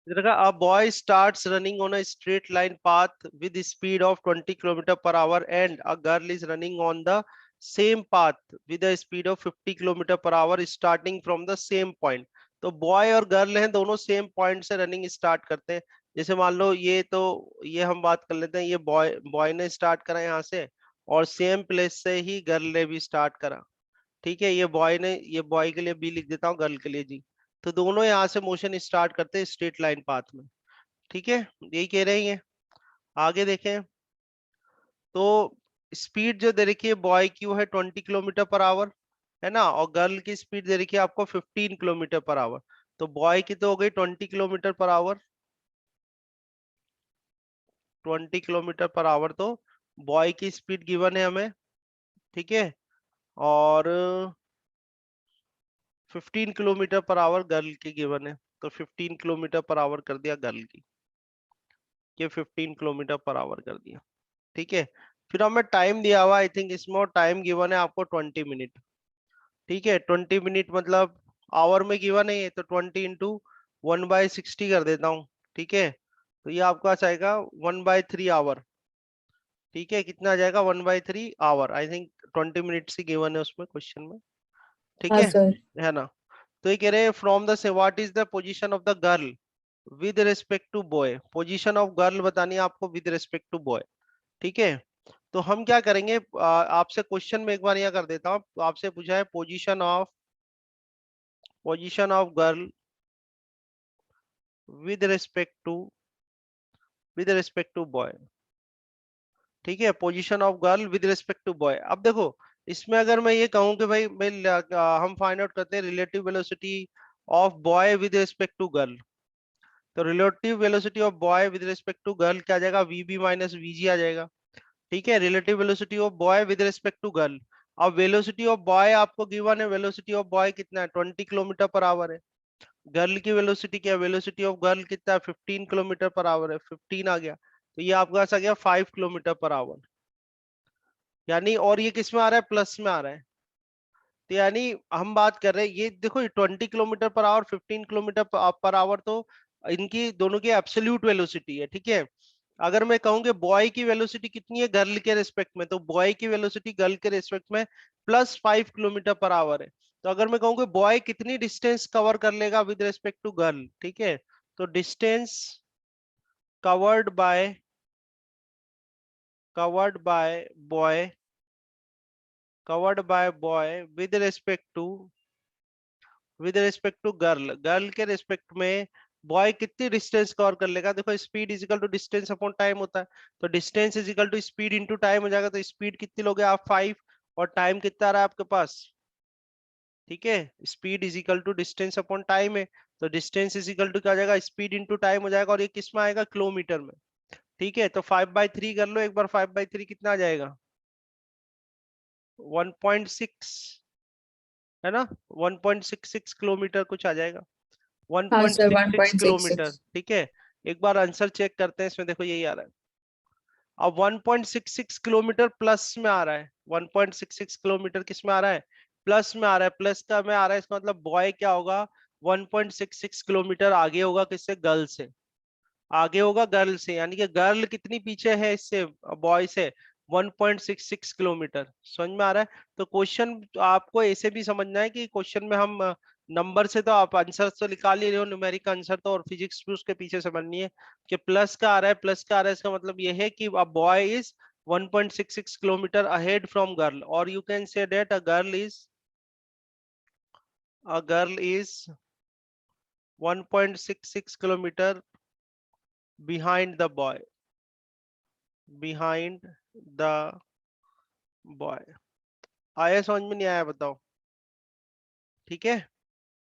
इधर का a boy starts running on a straight line path with the speed of 20 kilometer per hour and a girl is running on the same path with a speed of 50 kilometer per hour starting from the same point. तो boy और girl हैं, दोनों same point से running start करते हैं। जैसे मान लो ये हम बात कर लेते हैं, ये बॉय बॉय ने स्टार्ट करा यहाँ से और सेम प्लेस से ही गर्ल ने भी स्टार्ट करा। ठीक है, ये बॉय के लिए बी लिख देता हूँ, गर्ल के लिए जी। तो दोनों यहाँ से मोशन स्टार्ट करते हैं स्ट्रेट लाइन पाथ में। ठीक है, यही कह रहे हैं। आगे देखें तो स्पीड जो दे रखी है बॉय की वो है 20 किलोमीटर पर आवर, है ना, और गर्ल की स्पीड दे रखी है आपको 15 किलोमीटर पर आवर। तो बॉय की तो हो गई 20 kilometre per hour, 20 kilometre per hour. तो बॉय की स्पीड गिवन है हमें, ठीक है, और 15 किलोमीटर पर आवर गर्ल की गिवन है। तो 15 किलोमीटर पर आवर कर दिया गर्ल की, ये 15 किलोमीटर पर आवर कर दिया। ठीक है, फिर हमें टाइम दिया हुआ, आई थिंक इसमें टाइम गिवन है आपको 20 मिनट। ठीक है, 20 मिनट मतलब आवर में गिवन है ये, तो 20 × 1/60 कर देता हूँ। ठीक है, तो ये आपका आ जाएगा 1/3 आवर। ठीक है, कितना आ जाएगा 1/3 आवर, आई थिंक 20 मिनट ही गिवन है उसमें क्वेश्चन में। ठीक हाँ सर। है ना। तो ये कह रहे हैं फ्रॉम द से what is the position of the girl with respect to boy. Position of girl बतानी है आपको विद रिस्पेक्ट टू बॉय। ठीक है, तो हम क्या करेंगे, आपसे क्वेश्चन में एक बार यह कर देता हूँ। तो आपसे पूछा है position of girl with respect to boy. ठीक है, position of girl with respect to boy. अब देखो, इसमें अगर मैं ये कहूं कि भाई हम फाइंड आउट करते हैं relative velocity of boy with respect to girl. तो relative velocity of boy with respect to girl क्या आ जाएगा, वीबी माइनस वीजी आ जाएगा। ठीक है, relative velocity of boy with respect to girl. अब वेलोसिटी ऑफ बॉय आपको गिवन है, वेलोसिटी ऑफ बॉय कितना है, 20 किलोमीटर पर आवर है। गर्ल की वेलोसिटी क्या है, वेलोसिटी ऑफ गर्ल कितना है, 15 किलोमीटर पर आवर है, 15 आ गया। तो ये आपके पास आ गया 5 किलोमीटर पर आवर। यानी और ये किस में आ रहा है, प्लस में आ रहा है। तो यानी हम बात कर रहे हैं, ये देखो 20 kilometre per hour, 15 kilometre per hour, तो इनकी दोनों की एब्सोल्यूट वेलोसिटी है। ठीक है, अगर मैं कहूँ कि बॉय की वेलोसिटी कितनी है गर्ल के रिस्पेक्ट में, तो बॉय की वेलोसिटी गर्ल के रिस्पेक्ट में +5 किलोमीटर पर आवर है। तो अगर मैं कहूँ कि बॉय कितनी डिस्टेंस कवर कर लेगा विद रिस्पेक्ट टू गर्ल, ठीक है, तो distance covered by boy with respect to girl, girl के रिस्पेक्ट में बॉय कितनी डिस्टेंस कवर कर लेगा। देखो speed is equal to distance upon time होता है, तो distance is equal to speed into time हो जाएगा। तो स्पीड कितनी लोगे आप, 5, और टाइम कितना आ रहा है आपके पास। ठीक है, speed is equal to distance upon time है, तो डिस्टेंस इज इक्वल टू क्या हो जाएगा, स्पीड इनटू टाइम हो जाएगा, और ये किस में आएगा, किलोमीटर में। ठीक है, तो 5/3 कर लो एक बार, 5/3 कितना आ जाएगा, 1.6, है ना, 1.66 किलोमीटर कुछ आ जाएगा, हाँ सर, 1.66 किलोमीटर। 1.66। ठीक है, एक बार आंसर चेक करते हैं इसमें, देखो यही आ रहा है। अब 1.66 किलोमीटर प्लस में आ रहा है, 1.66 किलोमीटर किस में आ रहा है, प्लस में आ रहा है, प्लस का में आ रहा है, इसका मतलब बॉय क्या होगा, 1.66 किलोमीटर आगे होगा, किससे, गर्ल से आगे होगा, गर्ल से। यानी कि गर्ल कितनी पीछे है इससे, बॉय से, 1.66 किलोमीटर। समझ में आ रहा है। तो क्वेश्चन आपको ऐसे भी समझना है कि क्वेश्चन में हम नंबर से तो आप आंसर तो निकाल ही रहे हो, न्यूमेरिक आंसर तो, और फिजिक्स भी उसके पीछे समझनी है कि प्लस का आ रहा है, प्लस का आ रहा है, इसका मतलब ये है कि a boy is 1.66 kilometre ahead from girl, और you can say that a girl is 1.66 kilometre behind the boy, behind the boy. आया समझ में, नहीं आया बताओ। ठीक है,